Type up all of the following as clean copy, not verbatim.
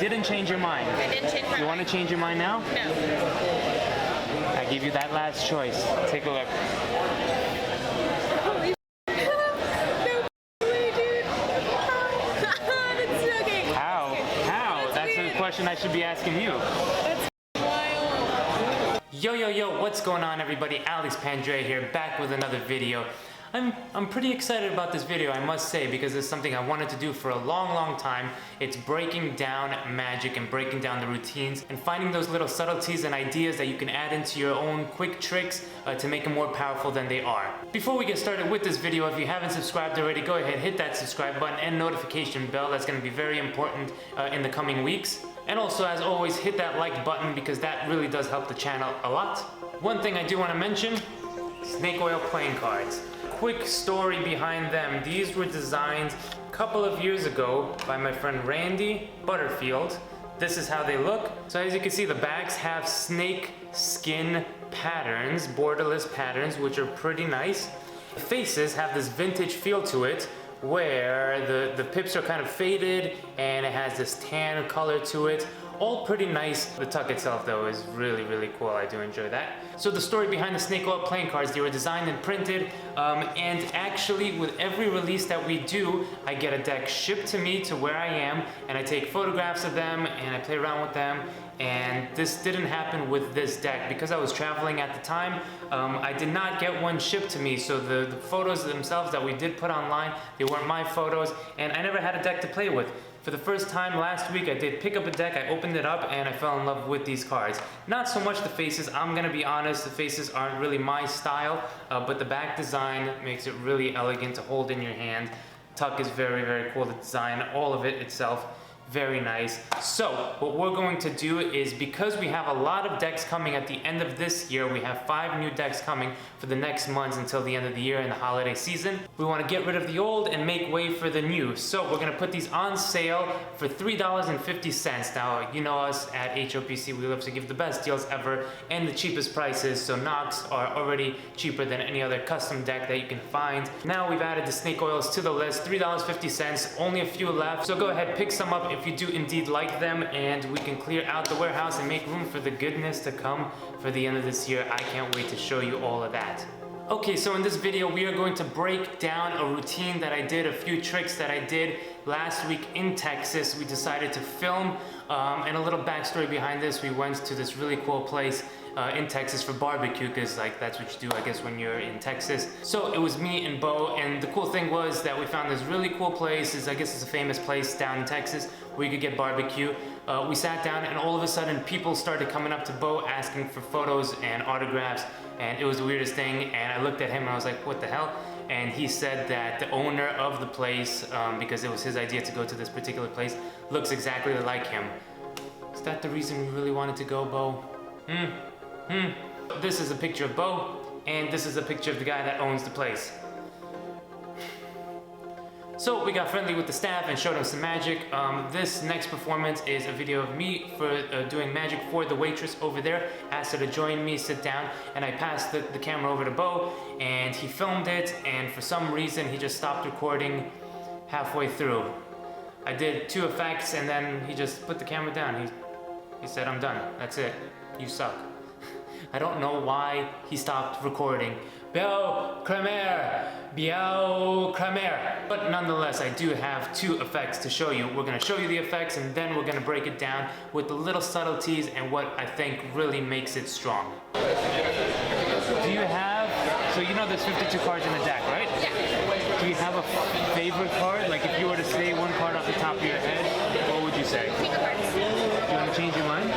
didn't change your mind. I didn't change my mind. You want to change your mind now? No. I give you that last choice. Take a look. Holy no way, dude. That's okay. How? That's a question I should be asking you. That's wild. Yo, what's going on, everybody? Pandrea here, back with another video. I'm pretty excited about this video, I must say, because it's something I wanted to do for a long time. It's breaking down magic and breaking down the routines and finding those little subtleties and ideas that you can add into your own quick tricks to make them more powerful than they are. Before we get started with this video, if you haven't subscribed already, go ahead, hit that subscribe button and notification bell. That's going to be very important in the coming weeks. And also, as always, hit that like button because that really does help the channel a lot. One thing I do want to mention, snake oil playing cards. Quick story behind them. These were designed a couple of years ago by my friend Randy Butterfield. This is how they look. So as you can see, the backs have snake skin patterns, borderless patterns, which are pretty nice. The faces have this vintage feel to it, where the pips are kind of faded and it has this tan color to it. All pretty nice. The tuck itself though is really cool. I do enjoy that. So the story behind the snake oil playing cards, they were designed and printed, and actually with every release that we do, I get a deck shipped to me to where I am, and I take photographs of them and I play around with them. And this didn't happen with this deck because I was traveling at the time. I did not get one shipped to me, so the photos themselves that we did put online, they weren't my photos, and I never had a deck to play with. For the first time last week, I did pick up a deck, I opened it up, and I fell in love with these cards. Not so much the faces, I'm gonna be honest, the faces aren't really my style, but the back design makes it really elegant to hold in your hand. Tuck is very cool, the design, all of it itself, very nice. So what we're going to do is, because we have a lot of decks coming at the end of this year, we have 5 new decks coming for the next months until the end of the year in the holiday season. We want to get rid of the old and make way for the new. So we're going to put these on sale for $3.50. Now, you know us at HOPC, we love to give the best deals ever and the cheapest prices. So Nox are already cheaper than any other custom deck that you can find. Now we've added the snake oils to the list, $3.50, only a few left. So go ahead, pick some up if you do indeed like them, and we can clear out the warehouse and make room for the goodness to come for the end of this year. I can't wait to show you all of that. Okay, so in this video we are going to break down a routine that I did, a few tricks that I did last week in Texas. We decided to film, and a little backstory behind this. We went to this really cool place in Texas for barbecue, because like that's what you do, I guess, when you're in Texas. So it was me and Bo, and the cool thing was that we found this really cool place. I guess it's a famous place down in Texas where you could get barbecue. We sat down, and all of a sudden people started coming up to Bo asking for photos and autographs, and it was the weirdest thing. And I looked at him and I was like, what the hell? And he said that the owner of the place, because it was his idea to go to this particular place, looks exactly like him. Is that the reason we really wanted to go, Bo? This is a picture of Bo, and this is a picture of the guy that owns the place. So we got friendly with the staff and showed them some magic. This next performance is a video of me for doing magic for the waitress over there. Asked her to join me, sit down, and I passed the camera over to Bo, and he filmed it, and for some reason he just stopped recording halfway through. I did 2 effects, and then he just put the camera down. He said, I'm done, that's it, you suck. I don't know why he stopped recording. Bill Kramer! But nonetheless, I do have 2 effects to show you. We're gonna show you the effects, and then we're gonna break it down with the little subtleties and what I think really makes it strong. Do you have, so you know there's 52 cards in the deck, right? Yeah. Do you have a favorite card? Like if you were to say one card off the top of your head, what would you say? King of Hearts. Do you want to change your mind? No.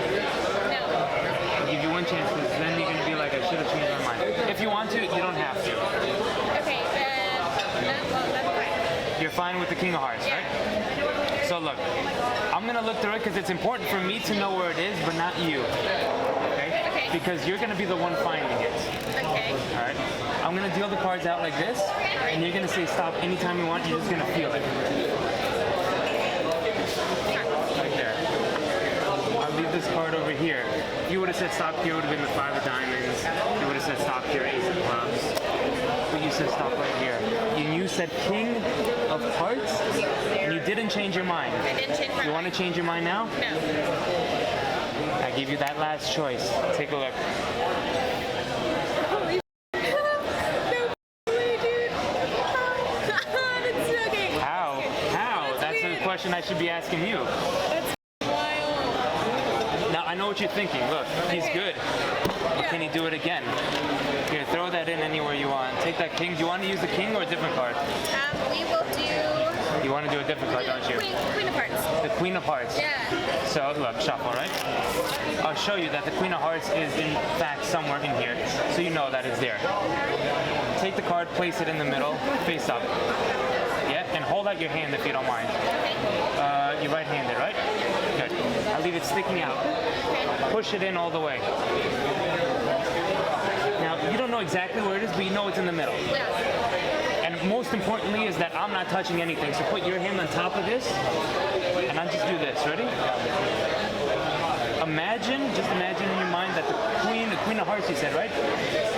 I'll give you one chance, because then you're going to be like, I should have changed my mind. If you want to, you don't have to. Okay, that's fine. You're fine with the King of Hearts, right? So look, I'm going to look through it because it's important for me to know where it is, but not you. Okay? Because you're going to be the one finding it. Okay. Alright? I'm going to deal the cards out like this, and you're going to say stop anytime you want. You're just going to feel it. Right there. I'll leave this card over here. If you would have said stop here, it would have been the 5 of diamonds. You would have said stop here, ace of clubs. But you said stop right here. And you said king of hearts, and you didn't change your mind. I didn't change my mind. You want to change your mind now? No. I give you that last choice. Take a look. Holy no way, dude. That's okay. How? How? That's the question I should be asking you. That's wild. Now, I know what you're thinking. Look, he's good. But can he do it again? Here, throw that in anywhere you want. Take that king. Do you want to use the king or a different card? We will do... You want to do a different card, don't you? Queen of Hearts. The Queen of Hearts. Yeah. So, look, shuffle, right? I'll show you that the Queen of Hearts is, in fact, somewhere in here. So you know that it's there. Take the card, place it in the middle, face up. Yeah? And hold out your hand if you don't mind. You're right-handed, right? Good. I'll leave it sticking out. Push it in all the way. Now, you don't know exactly where it is, but you know it's in the middle. Yeah. And most importantly is that I'm not touching anything. So put your hand on top of this, and I'll just do this. Ready? Just imagine in your mind that the Queen of Hearts, you said, right?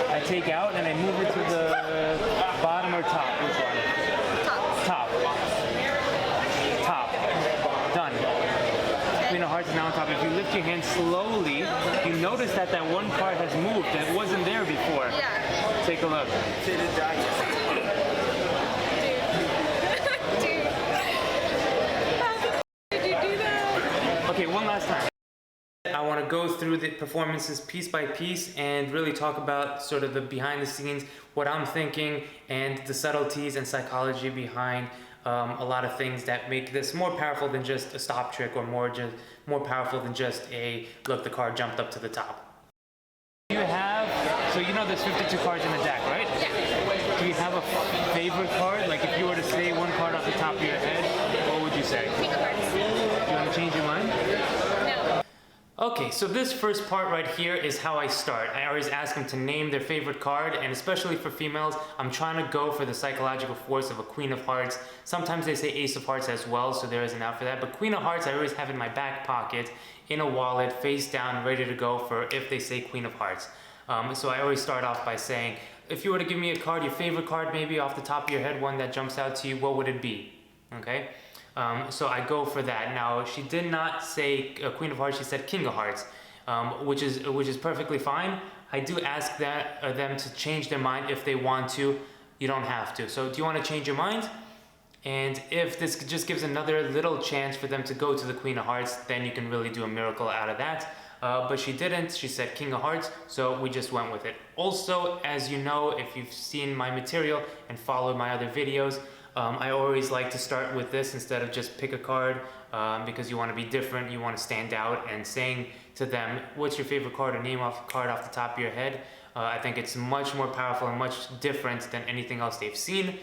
I take out and I move it to the bottom or top. Which one? Top. Top. Done. Queen of Hearts is now on top. If you lift your hand slowly, you notice that that one card has moved and it wasn't there before. Yeah. Take a look. Dude. How did you do that? Okay, one last time. I want to go through the performances piece by piece and really talk about sort of the behind the scenes, what I'm thinking, and the subtleties and psychology behind a lot of things that make this more powerful than just a stop trick, or more powerful than just a look, the card jumped up to the top. Do you have, so you know there's 52 cards in the deck, right? Yeah. Do you have a favorite card? Like if you were to say one card off the top of your head, what would you say? Queen of Hearts. Do you want to change your mind? No. Okay, so this first part right here is how I start. I always ask them to name their favorite card, and especially for females, I'm trying to go for the psychological force of a Queen of Hearts. Sometimes they say Ace of Hearts as well, so there is an out for that. But Queen of Hearts I always have in my back pocket, in a wallet, face down, ready to go for if they say Queen of Hearts. So I always start off by saying, if you were to give me a card, your favorite card maybe off the top of your head, one that jumps out to you, what would it be? Okay? So I go for that. Now, she did not say Queen of Hearts, she said King of Hearts, which is perfectly fine. I do ask them to change their mind if they want to. You don't have to. So do you want to change your mind? And if this just gives another little chance for them to go to the Queen of Hearts, then you can really do a miracle out of that. But she didn't. She said King of Hearts, so we just went with it. Also, as you know, if you've seen my material and followed my other videos, I always like to start with this instead of just pick a card, because you want to be different, you want to stand out, and saying to them, what's your favorite card, or name off a card off the top of your head. I think it's much more powerful and much different than anything else they've seen,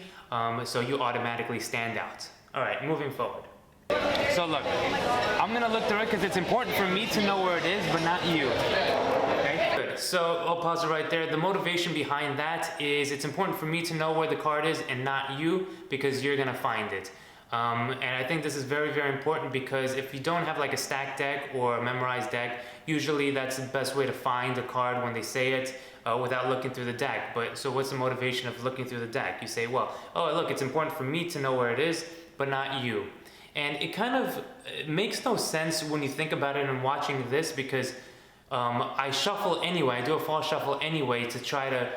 so you automatically stand out. All right, moving forward. So look, I'm gonna look through it because it's important for me to know where it is, but not you. Okay, good. So I'll pause it right there. The motivation behind that is it's important for me to know where the card is and not you, because you're gonna find it. And I think this is very, very important, because if you don't have like a stacked deck or a memorized deck, usually that's the best way to find a card when they say it, without looking through the deck. But so what's the motivation of looking through the deck? You say, well, oh look, it's important for me to know where it is, but not you. And it kind of makes no sense when you think about it and watching this, because I shuffle anyway, I do a false shuffle anyway to try to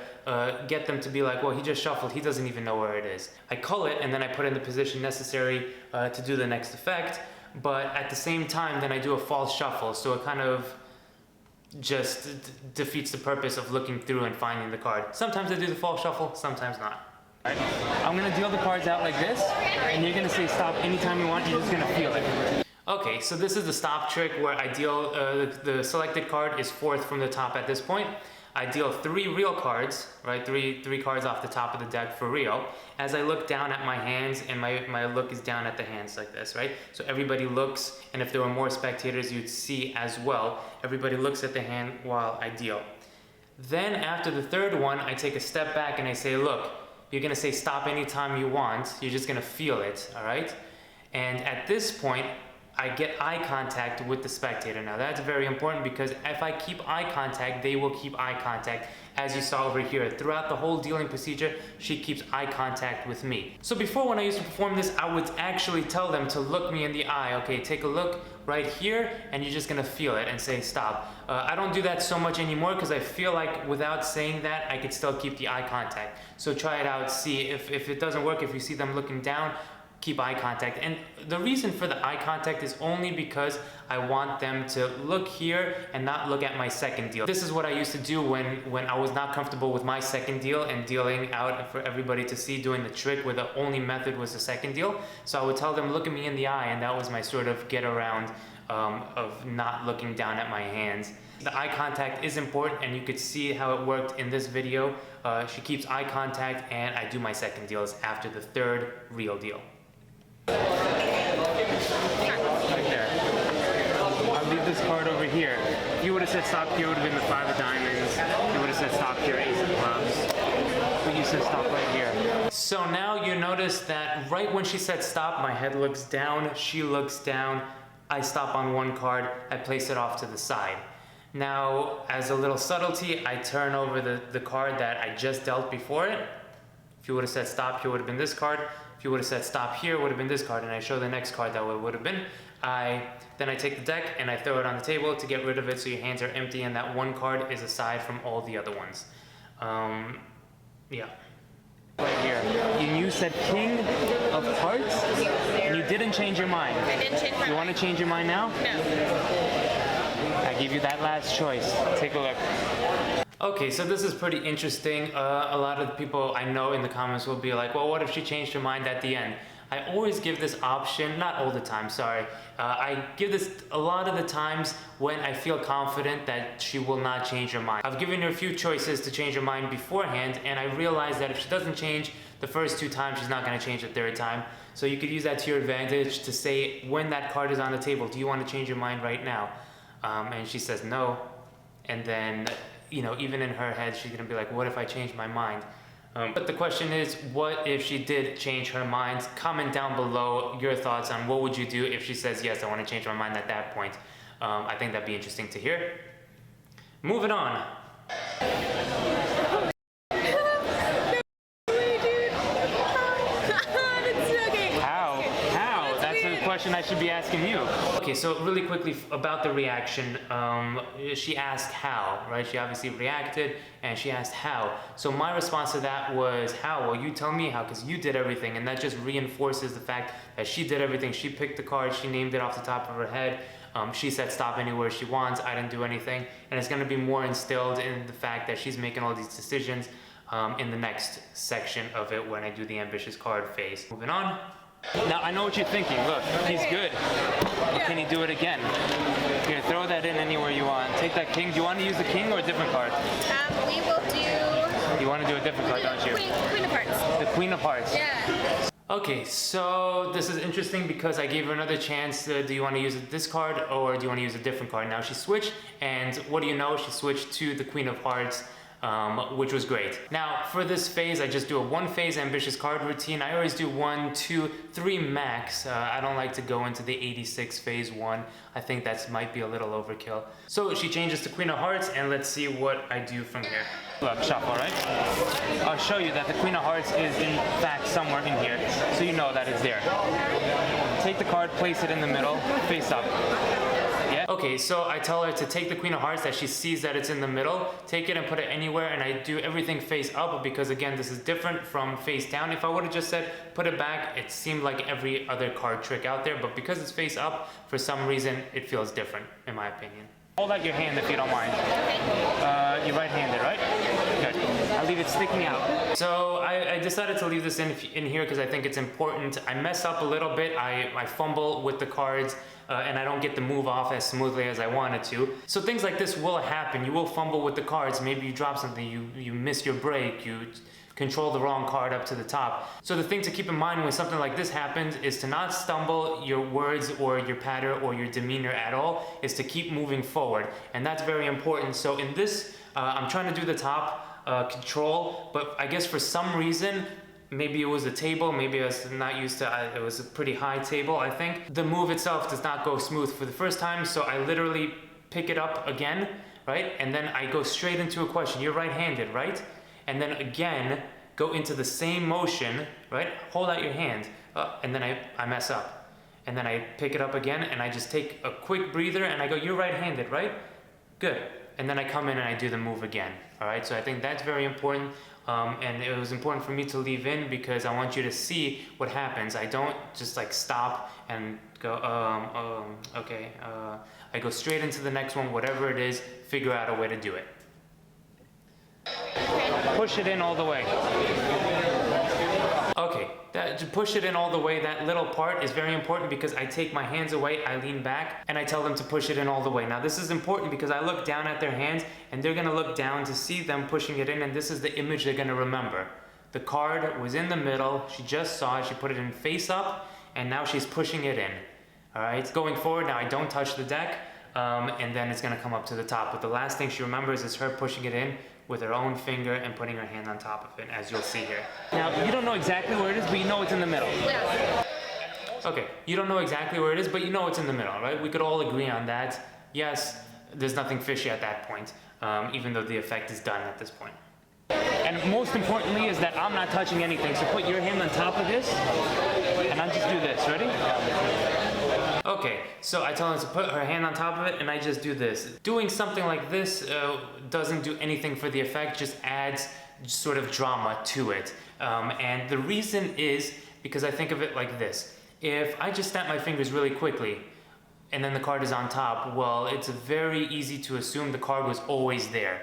get them to be like, well, he just shuffled, he doesn't even know where it is. I cull it and then I put it in the position necessary to do the next effect, but at the same time then I do a false shuffle, so it kind of just defeats the purpose of looking through and finding the card. Sometimes I do the false shuffle, sometimes not. Right. I'm gonna deal the cards out like this, and you're gonna say stop anytime you want, you're just gonna feel it. Okay, so this is the stop trick where I deal, the selected card is fourth from the top at this point. I deal 3 real cards, right? Three cards off the top of the deck for real. As I look down at my hands, and my look is down at the hands like this, right? So everybody looks, and if there were more spectators, you'd see as well. Everybody looks at the hand while I deal. Then after the third one, I take a step back and I say, look, you're gonna say stop anytime you want, you're just gonna feel it, all right? And at this point, I get eye contact with the spectator. Now that's very important because if I keep eye contact, they will keep eye contact. As you saw over here, throughout the whole dealing procedure, she keeps eye contact with me. So before, when I used to perform this, I would actually tell them to look me in the eye. Okay, take a look right here, and you're just gonna feel it and say stop. I don't do that so much anymore because I feel like without saying that, I could still keep the eye contact. So try it out, see if it doesn't work, if you see them looking down, keep eye contact. And the reason for the eye contact is only because I want them to look here and not look at my second deal. This is what I used to do when I was not comfortable with my second deal and dealing out for everybody to see, doing the trick where the only method was the second deal. So I would tell them, look at me in the eye, and that was my sort of get around of not looking down at my hands. The eye contact is important, and you could see how it worked in this video. She keeps eye contact, and I do my second deals after the third real deal. Right there. I'll leave this card over here. If you would have said stop here, it would have been the 5 of diamonds. You would have said stop here, ace of clubs. But you said stop right here. So now you notice that right when she said stop, my head looks down, she looks down. I stop on one card, I place it off to the side. Now, as a little subtlety, I turn over the card that I just dealt before it. If you would have said stop here, it would have been this card. If you would have said stop here, it would have been this card, and I show the next card that would have been. Then I take the deck and I throw it on the table to get rid of it so your hands are empty, and that one card is aside from all the other ones. Yeah. Right here. You said king of hearts, and you didn't change your mind. I didn't change my mind. You want to change your mind now? No. I give you that last choice. Take a look. Okay, so this is pretty interesting. A lot of people I know in the comments will be like, well, what if she changed her mind at the end? I always give this option, not all the time, sorry. I give this a lot of the times when I feel confident that she will not change her mind. I've given her a few choices to change her mind beforehand, and I realized that if she doesn't change the first 2 times, she's not gonna change the 3rd time. So you could use that to your advantage to say, when that card is on the table, do you want to change your mind right now? And she says no, and then, you know, even in her head, she's gonna be like, what if I change my mind? But the question is, what if she did change her mind? Comment down below your thoughts on what would you do if she says, yes, I want to change my mind at that point. I think that'd be interesting to hear. Moving on. Question I should be asking you. Okay, so really quickly about the reaction. She asked how, right? She obviously reacted and she asked how. So my response to that was how? Well, you tell me how, because you did everything, and that just reinforces the fact that she did everything. She picked the card, she named it off the top of her head. She said stop anywhere she wants. I didn't do anything, and it's going to be more instilled in the fact that she's making all these decisions in the next section of it when I do the ambitious card phase. Moving on. Now, I know what you're thinking. Look, he's good. But can he do it again? Here, throw that in anywhere you want. Take that king. Do you want to use the king or a different card? We will do... You want to do a different card, don't you? Queen of Hearts. The Queen of Hearts. Yeah. Okay, so this is interesting because I gave her another chance. Do you want to use this card or do you want to use a different card? Now she switched, and what do you know? She switched to the Queen of Hearts. Which was great. Now for this phase, I just do a 1-phase ambitious card routine. I always do 1, 2, 3 max. I don't like to go into the 86 phase 1. I think that might be a little overkill. So she changes to Queen of Hearts, and let's see what I do from here. Look, shuffle, right? I'll show you that the Queen of Hearts is in fact somewhere in here, so you know that it's there. Take the card, place it in the middle, face up. Okay, so I tell her to take the Queen of Hearts, that she sees that it's in the middle, take it and put it anywhere, and I do everything face up because, again, this is different from face down. If I would have just said put it back, it seemed like every other card trick out there, but because it's face up, for some reason, it feels different, in my opinion. Hold out your hand if you don't mind. You're right-handed, right? Good. I'll leave it sticking out. So I decided to leave this in here because I think it's important. I mess up a little bit. I fumble with the cards. And I don't get the move off as smoothly as I wanted to. So things like this will happen. You will fumble with the cards. Maybe you drop something, you miss your break, you control the wrong card up to the top. So the thing to keep in mind when something like this happens is to not stumble your words or your patter or your demeanor at all, is to keep moving forward. And that's very important. So in this, I'm trying to do the top control, but I guess for some reason, maybe it was a table, maybe I was not used to, it was a pretty high table, I think. The move itself does not go smooth for the first time, so I literally pick it up again, right? And then I go straight into a question. You're right-handed, right? And then again, go into the same motion, right? Hold out your hand, and then I mess up. And then I pick it up again, and I just take a quick breather, and I go, you're right-handed, right? Good. And then I come in and I do the move again, all right? So I think that's very important, and it was important for me to leave in because I want you to see what happens. I don't just like stop and go, okay. I go straight into the next one, whatever it is, figure out a way to do it. Push it in all the way. Okay, to push it in all the way, that little part is very important because I take my hands away, I lean back, and I tell them to push it in all the way. Now this is important because I look down at their hands and they're gonna look down to see them pushing it in, and this is the image they're gonna remember. The card was in the middle, she just saw it, she put it in face up, and now she's pushing it in. All right, going forward, now I don't touch the deck, and then it's gonna come up to the top. But the last thing she remembers is her pushing it in with her own finger and putting her hand on top of it, as you'll see here. Now, you don't know exactly where it is, but you know it's in the middle. Yeah. Okay, you don't know exactly where it is, but you know it's in the middle, right? We could all agree on that. Yes, there's nothing fishy at that point, even though the effect is done at this point. And most importantly is that I'm not touching anything, so put your hand on top of this, and I just do this, ready? Okay, so I tell her to put her hand on top of it, and I just do this. Doing something like this doesn't do anything for the effect, just adds sort of drama to it. And the reason is because I think of it like this. If I just snap my fingers really quickly, and then the card is on top, well, it's very easy to assume the card was always there.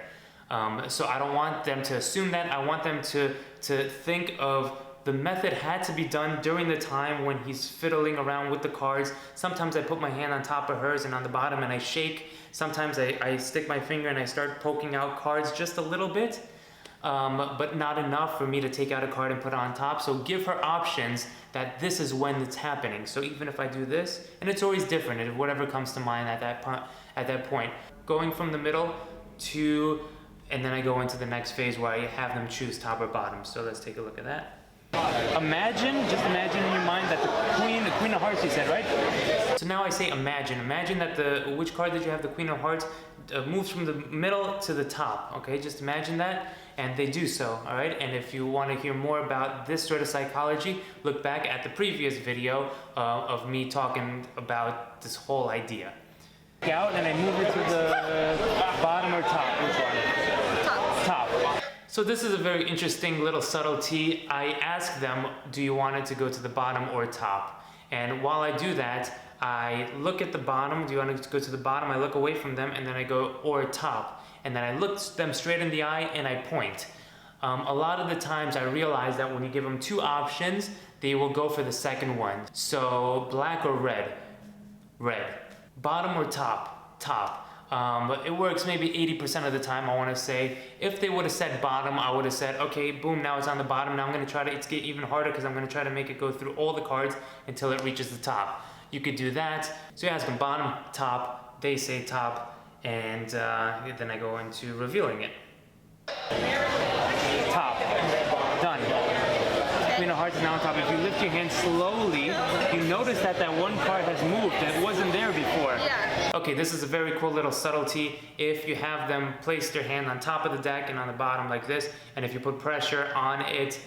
So I don't want them to assume that. I want them to think of the method had to be done during the time when he's fiddling around with the cards. Sometimes I put my hand on top of hers and on the bottom and I shake. Sometimes I stick my finger and I start poking out cards just a little bit, but not enough for me to take out a card and put it on top. So give her options that this is when it's happening. So even if I do this, and it's always different, whatever comes to mind at that point. Going from the middle to, and then I go into the next phase where I have them choose top or bottom. So let's take a look at that. Just imagine in your mind that the Queen of Hearts you said, right? So now I say imagine. Imagine that which card did you have, the Queen of Hearts, moves from the middle to the top, okay? Just imagine that, and they do so, all right? And if you want to hear more about this sort of psychology, look back at the previous video of me talking about this whole idea. Out, and I move it to the bottom or top, which one? Top. So this is a very interesting little subtlety. I ask them, do you want it to go to the bottom or top? And while I do that, I look at the bottom. Do you want it to go to the bottom? I look away from them, and then I go, or top. And then I look them straight in the eye and I point. A lot of the times I realize that when you give them two options, they will go for the second one. So black or red? Red. Bottom or top? Top. It works maybe 80% of the time, I want to say. If they would have said bottom, I would have said, okay, boom, now it's on the bottom. Now I'm going to try to, it's get even harder because I'm going to try to make it go through all the cards until it reaches the top. You could do that. So you ask them bottom, top, they say top, and then I go into revealing it. Top. Done. Queen of Hearts is now on top. If you lift your hand slowly, you notice that that one card has moved and it wasn't there before. Yeah. Okay, this is a very cool little subtlety. If you have them place their hand on top of the deck and on the bottom like this, and if you put pressure on it,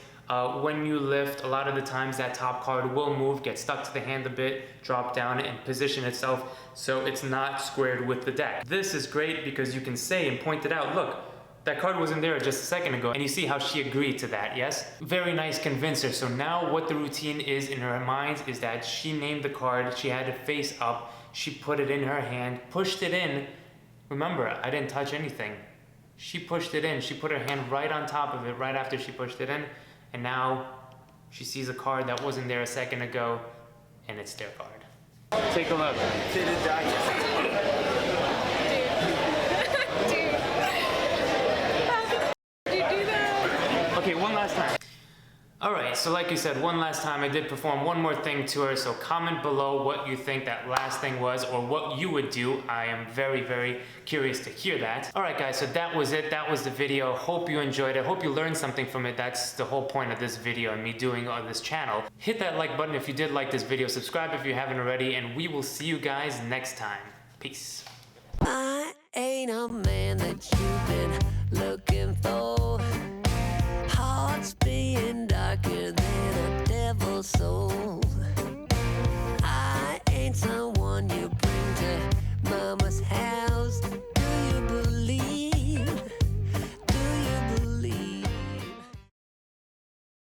when you lift, a lot of the times that top card will move, get stuck to the hand a bit, drop down and position itself so it's not squared with the deck. This is great because you can say and point it out, look, that card wasn't there just a second ago, and you see how she agreed to that, yes? Very nice convincer. So now what the routine is in her mind is that she named the card, she had it face up, she put it in her hand, pushed it in. Remember, I didn't touch anything. She pushed it in, she put her hand right on top of it right after she pushed it in, and now she sees a card that wasn't there a second ago, and it's their card. Take a look. Okay, one last time. All right, Alright, so like you said, one last time I did perform one more thing to her, so comment below what you think that last thing was or what you would do. I am very, very curious to hear that. Alright guys, so that was it. That was the video. Hope you enjoyed it. Hope you learned something from it. That's the whole point of this video and me doing on this channel. Hit that like button if you did like this video. Subscribe if you haven't already, and we will see you guys next time. Peace. I ain't a man that you've been looking for. Hearts being darker than a devil's soul. I ain't someone